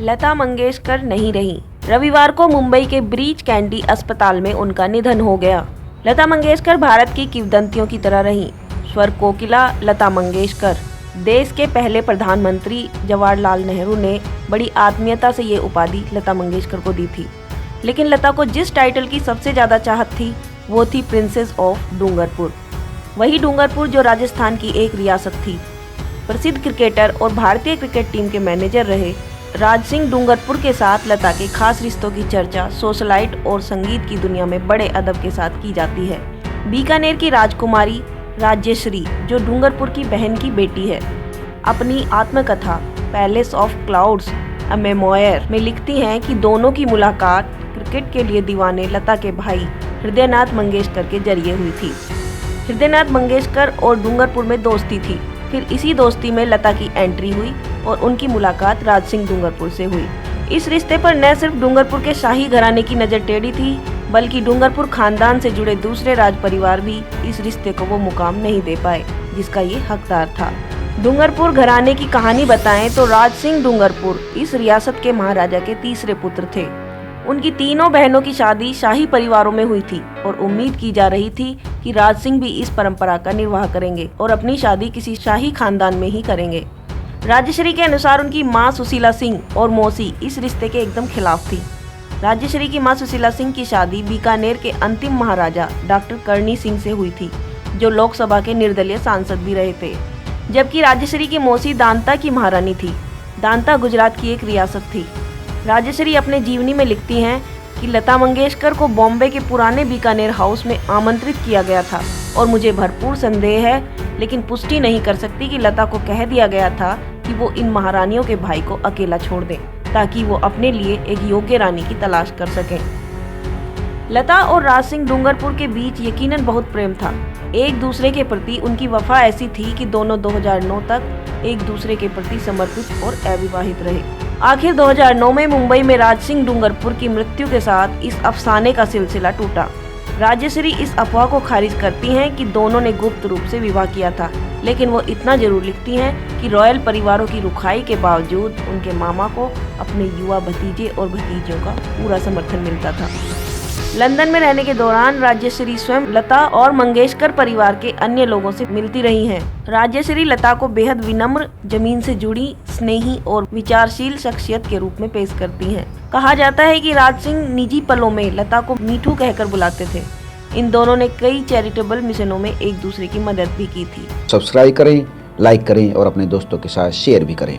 लता मंगेशकर नहीं रही। रविवार को मुंबई के ब्रीच कैंडी अस्पताल में उनका निधन हो गया। लता मंगेशकर भारत की किंवदंतियों की तरह रहीं। स्वर कोकिला लता मंगेशकर। देश के पहले प्रधानमंत्री जवाहरलाल नेहरू ने बड़ी आत्मीयता से ये उपाधि लता मंगेशकर को दी थी। लेकिन लता को जिस टाइटल की सबसे ज़्यादा चाहत थी वो थी प्रिंसेस ऑफ डूंगरपुर। वही डूंगरपुर जो राजस्थान की एक रियासत थी। प्रसिद्ध क्रिकेटर और भारतीय क्रिकेट टीम के मैनेजर रहे राज सिंह डूंगरपुर के साथ लता के खास रिश्तों की चर्चा सोशलाइट और संगीत की दुनिया में बड़े अदब के साथ की जाती है। बीकानेर की राजकुमारी राज्यश्री जो डूंगरपुर की बहन की बेटी है, अपनी आत्मकथा palace of clouds a memoir में लिखती हैं कि दोनों की मुलाकात क्रिकेट के लिए दीवाने लता के भाई हृदयनाथ मंगेशकर के जरिए हुई थी। हृदयनाथ मंगेशकर और डूंगरपुर में दोस्ती थी। फिर इसी दोस्ती में लता की एंट्री हुई और उनकी मुलाकात राज सिंह डूंगरपुर से हुई। इस रिश्ते पर न सिर्फ डूंगरपुर के शाही घराने की नज़र टेढ़ी थी, बल्कि डूंगरपुर खानदान से जुड़े दूसरे राज परिवार भी इस रिश्ते को वो मुकाम नहीं दे पाए जिसका ये हकदार था। डूंगरपुर घराने की कहानी बताएं तो राज सिंह डूंगरपुर इस रियासत के महाराजा के तीसरे पुत्र थे। उनकी तीनों बहनों की शादी शाही परिवारों में हुई थी और उम्मीद की जा रही थी कि राज सिंह भी इस परंपरा का निर्वाह करेंगे और अपनी शादी किसी शाही खानदान में ही करेंगे। राज्यश्री के अनुसार उनकी मां सुशीला सिंह और मौसी इस रिश्ते के एकदम खिलाफ थी। राज्यश्री की मां सुशीला सिंह की शादी बीकानेर के अंतिम महाराजा डॉक्टर करणी सिंह से हुई थी, जो लोकसभा के निर्दलीय सांसद भी रहे थे। जबकि राज्यश्री की मौसी दांता की महारानी थी। दांता गुजरात की एक रियासत थी। राज्यश्री अपने जीवनी में लिखती हैं कि लता मंगेशकर को बॉम्बे के पुराने बीकानेर हाउस में आमंत्रित किया गया था और मुझे भरपूर संदेह है, लेकिन पुष्टि नहीं कर सकती कि लता को कह दिया गया था कि वो इन महारानियों के भाई को अकेला छोड़ दें ताकि वो अपने लिए एक योग्य रानी की तलाश कर सकें। लता और राज सिंह डूंगरपुर के बीच यकीनन बहुत प्रेम था। एक दूसरे के प्रति उनकी वफा ऐसी थी कि दोनों 2009 तक एक दूसरे के प्रति समर्पित और अविवाहित रहे। आखिर 2009 में मुंबई में राज सिंह डूंगरपुर की मृत्यु के साथ इस अफसाने का सिलसिला टूटा। राज्यश्री इस अफवाह को खारिज करती हैं कि दोनों ने गुप्त रूप से विवाह किया था, लेकिन वो इतना जरूर लिखती हैं कि रॉयल परिवारों की रुखाई के बावजूद उनके मामा को अपने युवा भतीजे और भतीजियों का पूरा समर्थन मिलता था। लंदन में रहने के दौरान राज्यश्री स्वयं लता और मंगेशकर परिवार के अन्य लोगों से मिलती रही हैं। राज्यश्री लता को बेहद विनम्र, जमीन से जुड़ी, स्नेही और विचारशील शख्सियत के रूप में पेश करती हैं। कहा जाता है कि राज सिंह निजी पलों में लता को मीठू कहकर बुलाते थे। इन दोनों ने कई चैरिटेबल मिशनों में एक दूसरे की मदद भी की थी। सब्सक्राइब करें, लाइक करें और अपने दोस्तों के साथ शेयर भी करें।